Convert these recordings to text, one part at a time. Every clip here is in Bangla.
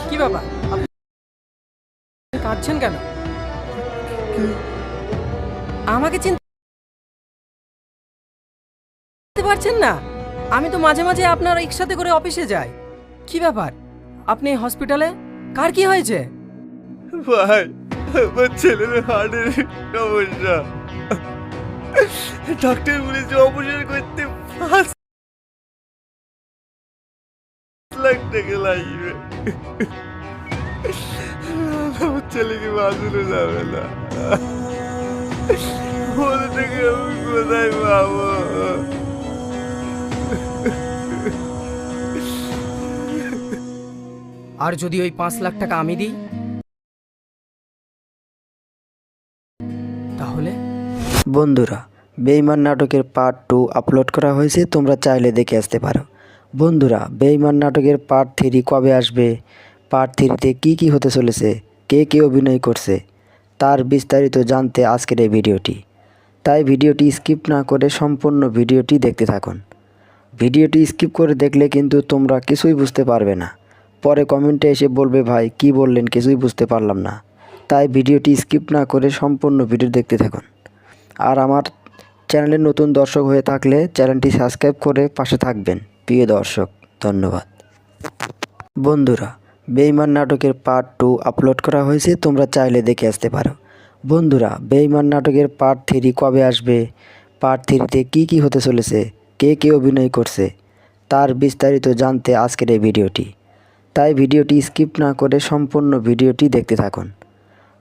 কি বাবা, আপনি কাঁদছেন কেন? আমাকে চিনতে পারছেন না? আমি তো মাঝে মাঝে আপনার একসাথে করে অফিসে যাই। কি ব্যাপার, আপনি এই হসপিটালে? কার কি হয়েছে? ভাই, আমার ছেলের হার্টের সমস্যা। ডাক্তার বলেছে অপারেশন করতে 5 লাখ টাকা লাগবে। আমার ছেলেকে বাঁচানো যাবে না। ওদের থেকে আমি কোথায় পাবো? আর যদি ওই 5 লাখ টাকা আমি দিই তাহলে? বন্ধুরা, বেঈমান নাটকের পার্ট 2 আপলোড করা হয়েছে, তোমরা চাইলে দেখে আসতে পারো। বন্ধুরা, বেঈমান নাটকের পার্ট 3 কবে আসবে, পার্ট 3তে কি হতে চলেছে, কে কে অভিনয় করছে, তার বিস্তারিত জানতে আজকের এই ভিডিওটি। তাই ভিডিওটি স্কিপ না করে সম্পূর্ণ ভিডিওটি দেখতে থাকুন। ভিডিওটি স্কিপ করে দেখলে কিন্তু তোমরা কিছুই বুঝতে পারবে না। পরে কমেন্টে এসে বলবে ভাই কি বললেন, কিছুই বুঝতে পারলাম না। তাই ভিডিওটি স্কিপ না করে সম্পূর্ণ ভিডিও দেখতে থাকুন। আর আমার চ্যানেলের নতুন দর্শক হয়ে থাকলে চ্যানেলটি সাবস্ক্রাইব করে পাশে থাকবেন। প্রিয় দর্শক, ধন্যবাদ। বন্ধুরা, বেঈমান নাটকের পার্ট 2 আপলোড করা হয়েছে, তোমরা চাইলে দেখে আসতে পারো। বন্ধুরা, বেঈমান নাটকের পার্ট 3 কবে আসবে, পার্ট 3তে কি হতে চলেছে, কে কে অভিনয় করছে, তার বিস্তারিত জানতে আজকের এই ভিডিওটি। তাই ভিডিওটি স্কিপ না করে সম্পূর্ণ ভিডিওটি দেখতে থাকুন।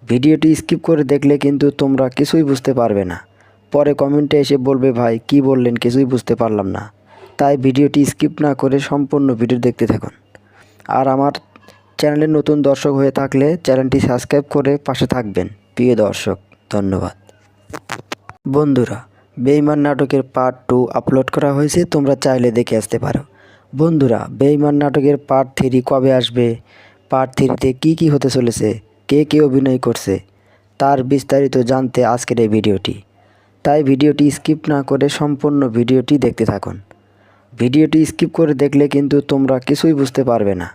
ভিডিওটি স্কিপ করে দেখলে কিন্তু তোমরা কিছুই বুঝতে পারবে না। পরে কমেন্টে এসে বলবে ভাই কি বললেন, কিছুই বুঝতে পারলাম না। তাই ভিডিওটি স্কিপ না করে সম্পূর্ণ ভিডিও দেখতে থাকুন। আর আমার চ্যানেলের নতুন দর্শক হয়ে থাকলে চ্যানেলটি সাবস্ক্রাইব করে পাশে থাকবেন। প্রিয় দর্শক, ধন্যবাদ। বন্ধুরা, বেঈমান নাটকের পার্ট 2 আপলোড করা হয়েছে, তোমরা চাইলে দেখে আসতে পারো। বন্ধুরা, বেঈমান নাটকের পার্ট 3 কবে আসবে, পার্ট 3তে কি হতে চলেছে, কে কে অভিনয় করছে, তার বিস্তারিত জানতে আজকের এই ভিডিওটি। তাই ভিডিওটি স্কিপ না করে সম্পূর্ণ ভিডিওটি দেখতে থাকুন। ভিডিওটি স্কিপ করে দেখলে কিন্তু তোমরা কিছুই বুঝতে পারবে না।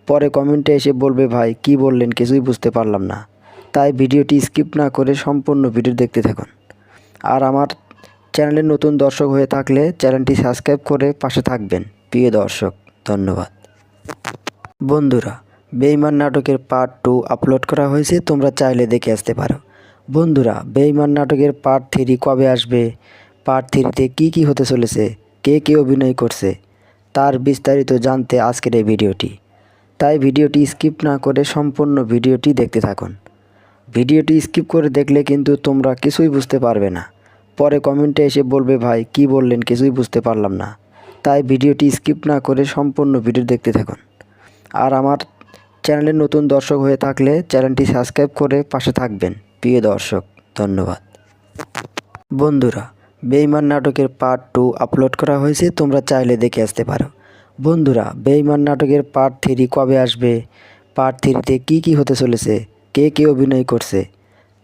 পরে কমেন্টে এসে বলবে ভাই কি বললেন, কিছুই বুঝতে পারলাম না। তাই ভিডিওটি স্কিপ না করে সম্পূর্ণ ভিডিও দেখতে থাকুন। আর আমার চ্যানেলের নতুন দর্শক হয়ে থাকলে চ্যানেলটি সাবস্ক্রাইব করে পাশে থাকবেন। প্রিয় দর্শক, ধন্যবাদ। বন্ধুরা, বেঈমান নাটকের পার্ট 2 আপলোড করা হয়েছে, তোমরা চাইলে দেখে আসতে পারো। বন্ধুরা, বেঈমান নাটকের পার্ট 3 কবে আসবে, পার্ট 3তে কি হতে চলেছে, কে কে অভিনয় করছে, তার বিস্তারিত জানতে আজকের এই ভিডিওটি। তাই ভিডিওটি স্কিপ না করে সম্পূর্ণ ভিডিওটি দেখতে থাকুন। ভিডিওটি স্কিপ করে দেখলে কিন্তু তোমরা কিছুই বুঝতে পারবে না। পরে কমেন্টে এসে বলবে ভাই কি বললেন, কিছুই বুঝতে পারলাম না। তাই ভিডিওটি স্কিপ না করে সম্পূর্ণ ভিডিও দেখতে থাকুন। আর আমার চ্যানেলের নতুন দর্শক হয়ে থাকলে চ্যানেলটি সাবস্ক্রাইব করে পাশে থাকবেন। প্রিয় দর্শক, ধন্যবাদ। বন্ধুরা, বেঈমান নাটকের পার্ট 2 আপলোড করা হয়েছে, তোমরা চাইলে দেখে আসতে পারো। বন্ধুরা, বেঈমান নাটকের পার্ট 3 কবে আসবে, পার্ট 3তে কি হতে চলেছে, কে কে অভিনয় করছে,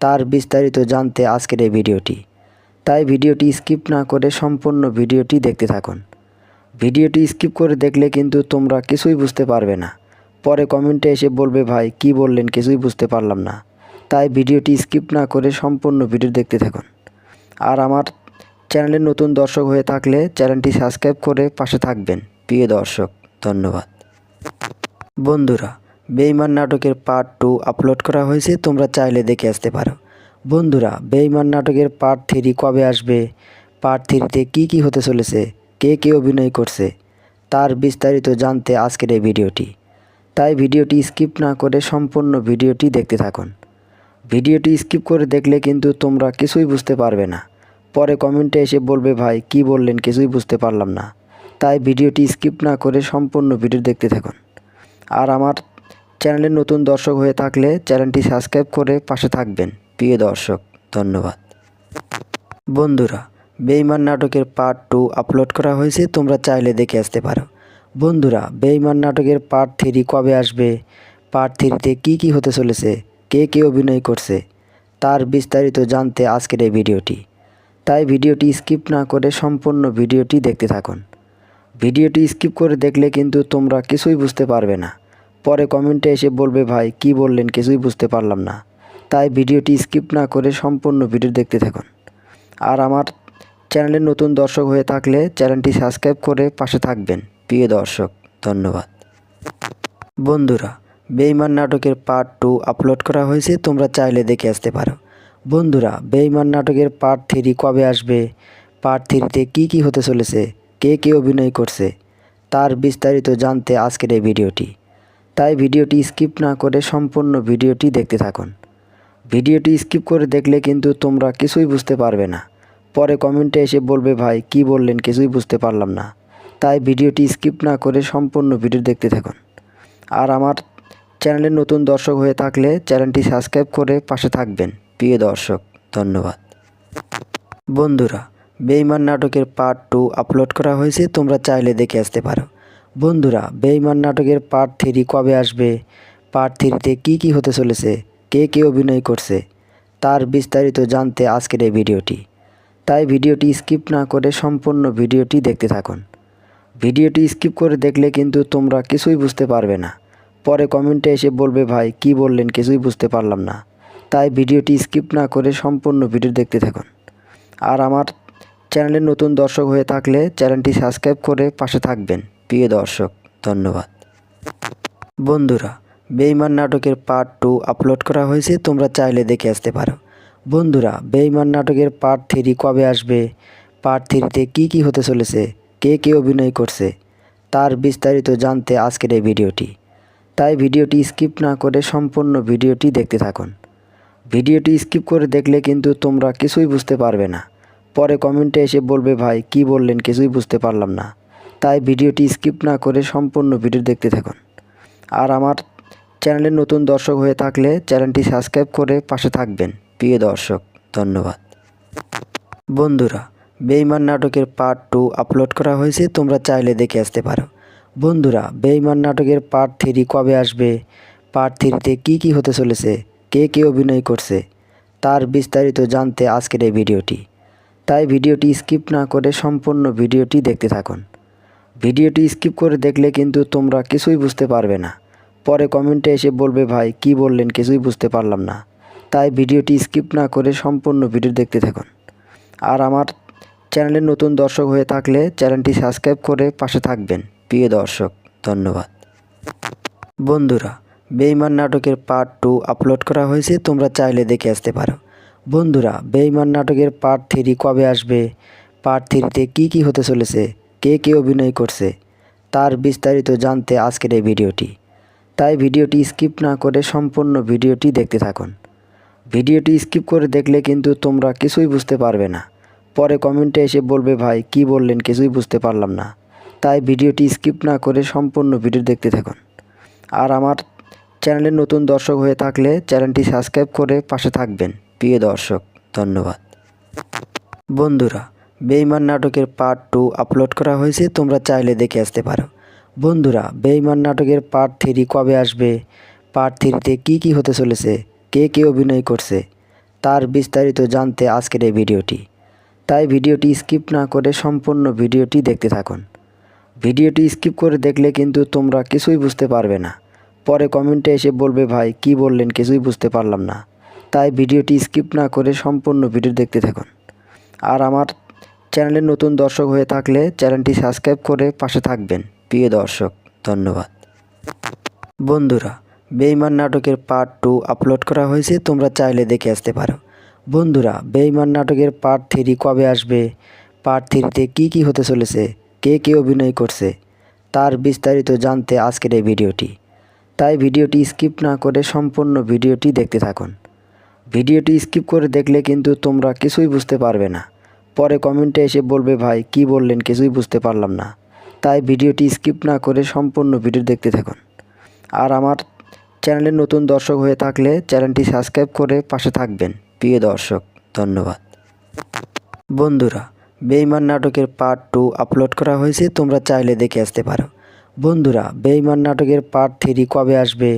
তার বিস্তারিত জানতে আজকের এই ভিডিওটি। তাই ভিডিওটি স্কিপ না করে সম্পূর্ণ ভিডিওটি দেখতে থাকুন। ভিডিওটি স্কিপ করে দেখলে কিন্তু তোমরা কিছুই বুঝতে পারবে না। পরে কমেন্টে এসে বলবে ভাই কি বললেন, কিছুই বুঝতে পারলাম না। তাই ভিডিওটি স্কিপ না করে সম্পূর্ণ ভিডিও দেখতে থাকুন। আর আমার চ্যানেলের নতুন দর্শক হয়ে থাকলে চ্যানেলটি সাবস্ক্রাইব করে পাশে থাকবেন। প্রিয় দর্শক, ধন্যবাদ। বন্ধুরা, বেঈমান নাটকের পার্ট 2 আপলোড করা হয়েছে, তোমরা চাইলে দেখে আসতে পারো। বন্ধুরা, বেঈমান নাটকের পার্ট 3 কবে আসবে, পার্ট 3তে কি হতে চলেছে, কে কে অভিনয় করছে, তার বিস্তারিত জানতে আজকের এই ভিডিওটি। তাই ভিডিওটি স্কিপ না করে সম্পূর্ণ ভিডিওটি দেখতে থাকুন। ভিডিওটি স্কিপ করে দেখলে কিন্তু তোমরা কিছুই বুঝতে পারবে না। পরে কমেন্টে এসে বলবে ভাই কি বললেন, কিছুই বুঝতে পারলাম না। তাই ভিডিওটি স্কিপ না করে সম্পূর্ণ ভিডিও দেখতে থাকুন। আর আমার চ্যানেলের নতুন দর্শক হয়ে থাকলে চ্যানেলটি সাবস্ক্রাইব করে পাশে থাকবেন। প্রিয় দর্শক, ধন্যবাদ। বন্ধুরা, বেঈমান নাটকের পার্ট 2 আপলোড করা হয়েছে, তোমরা চাইলে দেখে আসতে পারো। বন্ধুরা, বেঈমান নাটকের পার্ট 3 কবে আসবে, পার্ট 3তে কি হতে চলেছে, কে কে অভিনয় করছে, তার বিস্তারিত জানতে আজকের এই ভিডিওটি। তাই ভিডিওটি স্কিপ না করে সম্পূর্ণ ভিডিওটি দেখতে থাকুন। ভিডিওটি স্কিপ করে দেখলে কিন্তু তোমরা কিছুই বুঝতে পারবে না। পরে কমেন্টে এসে বলবে ভাই কি বললেন কিছুই বুঝতে পারলাম না। তাই ভিডিওটি স্কিপ না করে সম্পূর্ণ ভিডিও দেখতে থাকুন। আর আমার চ্যানেলে নতুন দর্শক হয়ে থাকলে চ্যানেলটি সাবস্ক্রাইব করে পাশে থাকবেন। প্রিয় দর্শক, ধন্যবাদ। বন্ধুরা, বেঈমান নাটকের পার্ট 2 আপলোড করা হয়েছে, তোমরা চাইলে দেখে আসতে পারো। বন্ধুরা, বেঈমান নাটকের পার্ট 3 কবে আসবে, পার্ট 3তে কী হতে চলেছে, কে অভিনয় করছে, তার বিস্তারিত জানতে আজকের এই ভিডিওটি। তাই ভিডিওটি স্কিপ না করে সম্পূর্ণ ভিডিওটি দেখতে থাকুন। ভিডিওটি স্কিপ করে দেখলে কিন্তু তোমরা কিছুই বুঝতে পারবে না। পরে কমেন্টে এসে বলবে ভাই কি বললেন কিছুই বুঝতে পারলাম না। তাই ভিডিওটি স্কিপ না করে সম্পূর্ণ ভিডিও দেখতে থাকুন। আর আমার চ্যানেলে নতুন দর্শক হয়ে থাকলে চ্যানেলটি সাবস্ক্রাইব করে পাশে থাকবেন। প্রিয় দর্শক, ধন্যবাদ। বন্ধুরা, বেঈমান নাটকের পার্ট 2 আপলোড করা হয়েছে, তোমরা চাইলে দেখে আসতে পারো। বন্ধুরা, বেঈমান নাটকের পার্ট 3 কবে আসবে, পার্ট 3তে কী হতে চলেছে, কে অভিনয় করছে, তার বিস্তারিত জানতে আজকের এই ভিডিওটি। তাই ভিডিওটি স্কিপ না করে সম্পূর্ণ ভিডিওটি দেখতে থাকুন। ভিডিওটি স্কিপ করে দেখলে কিন্তু তোমরা কিছুই বুঝতে পারবে না। পরে কমেন্টে এসে বলবে ভাই কি বললেন কিছুই বুঝতে পারলাম না। তাই ভিডিওটি স্কিপ না করে সম্পূর্ণ ভিডিও দেখতে থাকুন। আর আমার চ্যানেলে নতুন দর্শক হয়ে থাকলে চ্যানেলটি সাবস্ক্রাইব করে পাশে থাকবেন। প্রিয় দর্শক, ধন্যবাদ। বন্ধুরা, বেঈমান নাটকের পার্ট 2 আপলোড করা হয়েছে, তোমরা চাইলে দেখে আসতে পারো। বন্ধুরা, বেঈমান নাটকের পার্ট 3 কবে আসবে, পার্ট 3তে কী হতে চলেছে, কে অভিনয় করছে, তার বিস্তারিত জানতে আজকের এই ভিডিওটি। তাই ভিডিওটি স্কিপ না করে সম্পূর্ণ ভিডিওটি দেখতে থাকুন। ভিডিওটি স্কিপ করে দেখলে কিন্তু তোমরা কিছুই বুঝতে পারবে না। পরে কমেন্টে এসে বলবে ভাই কি বললেন কিছুই বুঝতে পারলাম না। তাই ভিডিওটি স্কিপ না করে সম্পূর্ণ ভিডিও দেখতে থাকুন। আর আমার চ্যানেলে নতুন দর্শক হয়ে থাকলে চ্যানেলটি সাবস্ক্রাইব করে পাশে থাকবেন। প্রিয় দর্শক, ধন্যবাদ। বন্ধুরা, বেঈমান নাটকের পার্ট 2 আপলোড করা হয়েছে, তোমরা চাইলে দেখে আসতে পারো। বন্ধুরা, বেঈমান নাটকের পার্ট 3 কবে আসবে, পার্ট 3তে কী হতে চলেছে, কে অভিনয় করছে, তার বিস্তারিত জানতে আজকের এই ভিডিওটি। তাই ভিডিওটি স্কিপ না করে সম্পূর্ণ ভিডিওটি দেখতে থাকুন। ভিডিওটি স্কিপ করে দেখলে কিন্তু তোমরা কিছুই বুঝতে পারবে না। পরে কমেন্টে এসে বলবে ভাই কি বললেন কিছুই বুঝতে পারলাম না। তাই ভিডিওটি স্কিপ না করে সম্পূর্ণ ভিডিও দেখতে থাকুন। আর আমার চ্যানেলে নতুন দর্শক হয়ে থাকলে চ্যানেলটি সাবস্ক্রাইব করে পাশে থাকবেন। প্রিয় দর্শক, ধন্যবাদ। বন্ধুরা, বেঈমান নাটকের পার্ট 2 আপলোড করা হয়েছে, তোমরা চাইলে দেখে আসতে পারো। বন্ধুরা, বেঈমান নাটকের পার্ট 3 কবে আসবে, পার্ট 3তে কী হতে চলেছে, কে অভিনয় করছে, তার বিস্তারিত জানতে আজকের এই ভিডিওটি। তাই ভিডিওটি স্কিপ না করে সম্পূর্ণ ভিডিওটি দেখতে থাকুন। ভিডিওটি স্কিপ করে দেখলে কিন্তু তোমরা কিছুই বুঝতে পারবে না। পরে কমেন্টে এসে বলবে ভাই কি বললেন কিছুই বুঝতে পারলাম না। তাই ভিডিওটি স্কিপ না করে সম্পূর্ণ ভিডিও দেখতে থাকুন। আর আমার চ্যানেলে নতুন দর্শক হয়ে থাকলে চ্যানেলটি সাবস্ক্রাইব করে পাশে থাকবেন। প্রিয় দর্শক, ধন্যবাদ। বন্ধুরা, বেঈমান নাটকের পার্ট 2 আপলোড করা হয়েছে, তোমরা চাইলে দেখে আসতে পারো। বন্ধুরা, বেঈমান নাটকের পার্ট 3 কবে আসবে, পার্ট 3তে কী হতে চলেছে, কে অভিনয় করছে, তার বিস্তারিত জানতে আজকের এই ভিডিওটি। তাই ভিডিওটি স্কিপ না করে সম্পূর্ণ ভিডিওটি দেখতে থাকুন। ভিডিওটি স্কিপ করে দেখলে কিন্তু তোমরা কিছুই বুঝতে পারবে না। পরে কমেন্টে এসে বলবে ভাই কি বললেন কিছুই বুঝতে পারলাম না। তাই ভিডিওটি স্কিপ না করে সম্পূর্ণ ভিডিও দেখতে থাকুন। আর আমার চ্যানেলে নতুন দর্শক হয়ে থাকলে চ্যানেলটি সাবস্ক্রাইব করে পাশে থাকবেন। প্রিয় দর্শক, ধন্যবাদ। বন্ধুরা, বেঈমান নাটকের পার্ট 2 আপলোড করা হয়েছে, তোমরা চাইলে দেখে আসতে পারো। বন্ধুরা, বেঈমান নাটকের পার্ট 3 কবে আসবে, পার্ট 3তে কী হতে চলেছে, কে অভিনয় করছে, তার বিস্তারিত জানতে আজকের এই ভিডিওটি। তাই ভিডিওটি স্কিপ না করে সম্পূর্ণ ভিডিওটি দেখতে থাকুন। ভিডিওটি স্কিপ করে দেখলে কিন্তু তোমরা কিছুই বুঝতে পারবে না। পরে কমেন্টে এসে বলবে ভাই কি বললেন কিছুই বুঝতে পারলাম না। তাই ভিডিওটি স্কিপ না করে সম্পূর্ণ ভিডিও দেখতে থাকুন। আর আমার চ্যানেলে নতুন দর্শক হয়ে থাকলে চ্যানেলটি সাবস্ক্রাইব করে পাশে থাকবেন। প্রিয় দর্শক, ধন্যবাদ। বন্ধুরা, বেঈমান নাটকের পার্ট 2 আপলোড করা হয়েছে, তোমরা চাইলে দেখে আসতে পারো। বন্ধুরা, বেঈমান নাটকের পার্ট 3 কবে আসবে,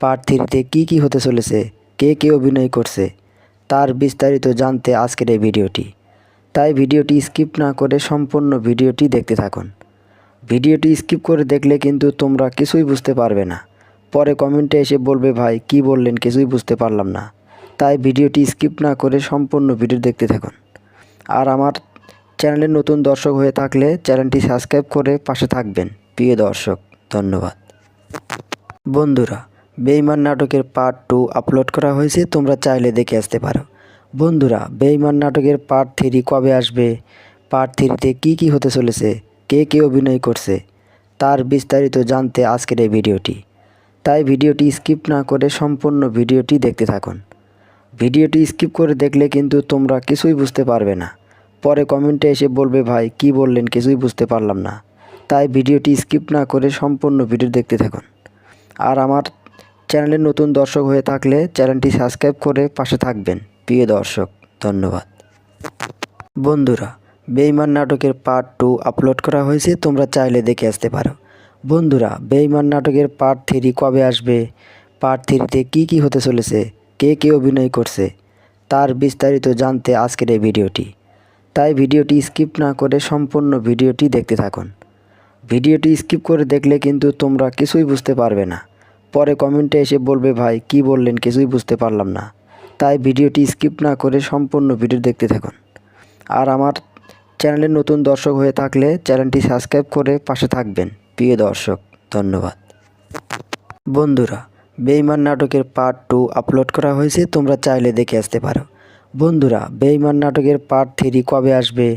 পার্ট 3তে কী হতে চলেছে, কে অভিনয় করছে, তার বিস্তারিত জানতে আজকের এই ভিডিওটি। তাই ভিডিওটি স্কিপ না করে সম্পূর্ণ ভিডিওটি দেখতে থাকুন। ভিডিওটি স্কিপ করে দেখলে কিন্তু তোমরা কিছুই বুঝতে পারবে না। পরে কমেন্টে এসে বলবে ভাই কি বললেন কিছুই বুঝতে পারলাম না। তাই ভিডিওটি স্কিপ না করে সম্পূর্ণ ভিডিও দেখতে থাকুন। আর আমার চ্যানেলের নতুন দর্শক হয়ে থাকলে চ্যানেলটি সাবস্ক্রাইব করে পাশে থাকবেন। প্রিয় দর্শক, ধন্যবাদ। বন্ধুরা, বেঈমান নাটকের পার্ট 2 আপলোড করা হয়েছে, তোমরা চাইলে দেখে আসতে পারো। বন্ধুরা, বেঈমান নাটকের পার্ট 3 কবে আসবে, পার্ট 3তে কী হতে চলেছে, কে কে অভিনয় করছে, তার বিস্তারিত জানতে আজকের এই ভিডিওটি। তাই ভিডিওটি স্কিপ না করে সম্পূর্ণ ভিডিওটি দেখতে থাকুন। ভিডিওটি স্কিপ করে দেখলে কিন্তু তোমরা কিছুই বুঝতে পারবে না। পরে কমেন্টে এসে বলবে ভাই কি বললেন কিছুই বুঝতে পারলাম না। তাই ভিডিওটি স্কিপ না করে সম্পূর্ণ ভিডিও দেখতে থাকুন। আর আমার চ্যানেলের নতুন দর্শক হয়ে থাকলে চ্যানেলটি সাবস্ক্রাইব করে পাশে থাকবেন। প্রিয় দর্শক, ধন্যবাদ। বন্ধুরা, বেঈমান নাটকের পার্ট 2 আপলোড করা হয়েছে, তোমরা চাইলে দেখে আসতে পারো। বন্ধুরা, বেঈমান নাটকের পার্ট 3 কবে আসবে, পার্ট 3তে কী হতে চলেছে, কে কে অভিনয় করছে, তার বিস্তারিত জানতে আজকের এই ভিডিওটি। তাই ভিডিওটি স্কিপ না করে সম্পূর্ণ ভিডিওটি দেখতে থাকুন। ভিডিওটি স্কিপ করে দেখলে কিন্তু তোমরা কিছুই বুঝতে পারবে না। পরে কমেন্টে এসে বলবে ভাই কি বললেন কিছুই বুঝতে পারলাম না। তাই ভিডিওটি স্কিপ না করে সম্পূর্ণ ভিডিও দেখতে থাকুন। আর আমার চ্যানেলের নতুন দর্শক হয়ে থাকলে চ্যানেলটি সাবস্ক্রাইব করে পাশে থাকবেন। প্রিয় দর্শক, ধন্যবাদ। বন্ধুরা, বেঈমান নাটকের পার্ট 2 আপলোড করা হয়েছে, তোমরা চাইলে দেখে আসতে পারো। বন্ধুরা, বেঈমান নাটকের পার্ট 3 কবে আসবে,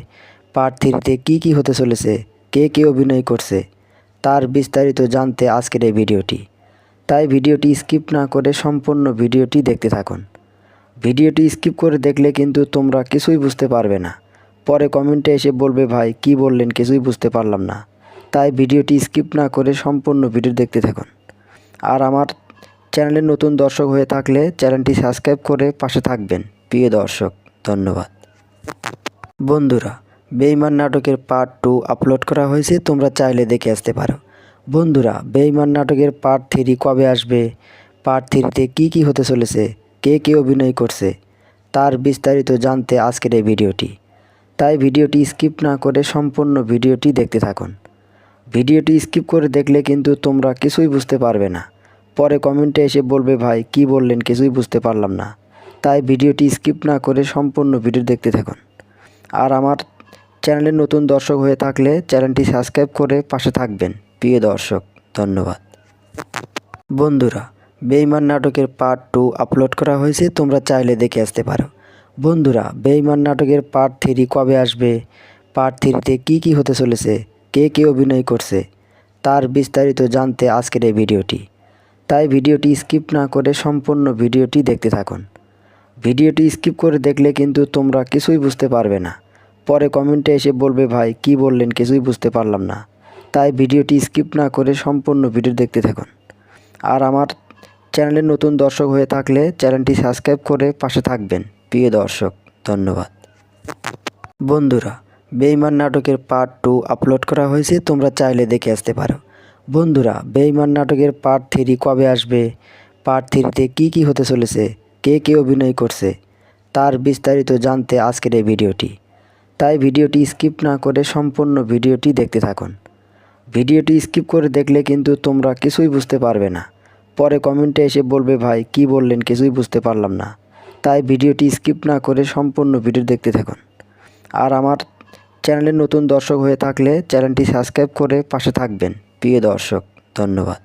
পার্ট 3তে কী হতে চলেছে, কে কে অভিনয় করছে, তার বিস্তারিত জানতে আজকের এই ভিডিওটি। তাই ভিডিওটি স্কিপ না করে সম্পূর্ণ ভিডিওটি দেখতে থাকুন। ভিডিওটি স্কিপ করে দেখলে কিন্তু তোমরা কিছুই বুঝতে পারবে না। পরে কমেন্টে এসে বলবে ভাই কি বললেন কিছুই বুঝতে পারলাম না। তাই ভিডিওটি স্কিপ না করে সম্পূর্ণ ভিডিও দেখতে থাকুন। আর আমার চ্যানেলের নতুন দর্শক হয়ে থাকলে চ্যানেলটি সাবস্ক্রাইব করে পাশে থাকবেন। প্রিয় দর্শক, ধন্যবাদ। বন্ধুরা, বেঈমান নাটকের পার্ট 2 আপলোড করা হয়েছে, তোমরা চাইলে দেখে আসতে পারো। বন্ধুরা, বেঈমান নাটকের পার্ট 3 কবে আসবে, পার্ট 3তে কী হতে চলেছে, কে কে অভিনয় করছে, তার বিস্তারিত জানতে আজকের এই ভিডিওটি। তাই ভিডিওটি স্কিপ না করে সম্পূর্ণ ভিডিওটি দেখতে থাকুন। ভিডিওটি স্কিপ করে দেখলে কিন্তু তোমরা কিছুই বুঝতে পারবে না। পরে কমেন্টে এসে বলবে ভাই কি বললেন কিছুই বুঝতে পারলাম না। তাই ভিডিওটি স্কিপ না করে সম্পূর্ণ ভিডিও দেখতে থাকুন। আর আমার চ্যানেলের নতুন দর্শক হয়ে থাকলে চ্যানেলটি সাবস্ক্রাইব করে পাশে থাকবেন। প্রিয় দর্শক, ধন্যবাদ। বন্ধুরা, বেঈমান নাটকের পার্ট 2 আপলোড করা হয়েছে, তোমরা চাইলে দেখে আসতে পারো। বন্ধুরা, বেঈমান নাটকের পার্ট 3 কবে আসবে, পার্ট 3তে কী হতে চলেছে, কে কে অভিনয় করছে, তার বিস্তারিত জানতে আজকের এই ভিডিওটি। তাই ভিডিওটি স্কিপ না করে সম্পূর্ণ ভিডিওটি দেখতে থাকুন। ভিডিওটি স্কিপ করে দেখলে কিন্তু তোমরা কিছুই বুঝতে পারবে না। পরে কমেন্টে এসে বলবে ভাই কি বললেন কিছুই বুঝতে পারলাম না। তাই ভিডিওটি স্কিপ না করে সম্পূর্ণ ভিডিও দেখতে থাকুন। আর আমার চ্যানেলের নতুন দর্শক হয়ে থাকলে চ্যানেলটি সাবস্ক্রাইব করে পাশে থাকবেন। প্রিয় দর্শক, ধন্যবাদ। বন্ধুরা, বেঈমান নাটকের পার্ট 2 আপলোড করা হয়েছে, তোমরা চাইলে দেখে আসতে পারো। বন্ধুরা, বেঈমান নাটকের পার্ট 3 কবে আসবে, পার্ট 3তে কী হতে চলেছে, কে কে অভিনয় করছে, তার বিস্তারিত জানতে আজকের এই ভিডিওটি। তাই ভিডিওটি স্কিপ না করে সম্পূর্ণ ভিডিওটি দেখতে থাকুন। ভিডিওটি স্কিপ করে দেখলে কিন্তু তোমরা কিছুই বুঝতে পারবে না। পরে কমেন্টে এসে বলবে ভাই কি বললেন কিছুই বুঝতে পারলাম না। তাই ভিডিওটি স্কিপ না করে সম্পূর্ণ ভিডিও দেখতে থাকুন। আর আমার চ্যানেলের নতুন দর্শক হয়ে থাকলে চ্যানেলটি সাবস্ক্রাইব করে পাশে থাকবেন। প্রিয় দর্শক, ধন্যবাদ।